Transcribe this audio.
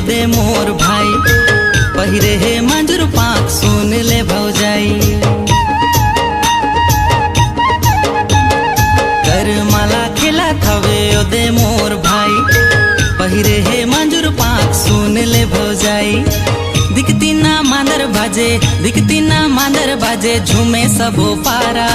दे मोर भाई पहिरे हे मंजूर पाक सुन ले भौजाई कर माला खेला थवे ओ दे मोर भाई पहिरे हे मंजूर पाक सुन ले भौजाई दिखती ना मांदर बाजे झूमे सबो पारा।